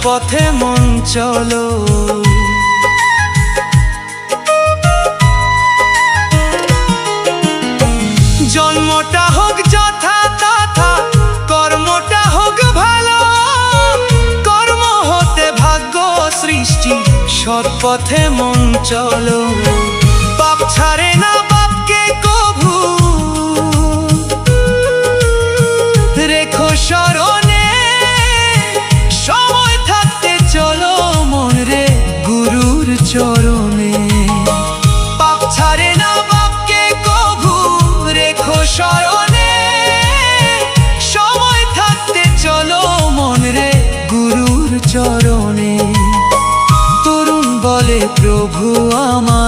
পথে মন চলো। জন্মটা হোক যথা তথা, কর্মটা হোক ভালো, কর্ম হতে ভাগ্য সৃষ্টি, সৎ পথে মন চলো। পাপ ছাড়ে না বাপকে কভু, রেখো স্মরণে, সময় থাকতে চলো মন রে গুরুর চরণে। পাপ ছাড়ে না বাপকে কভু, রেখো স্মরণে, সময় থাকতে চলো মন রে গুরুর চরণে। তরুণ বলে প্রভু আমার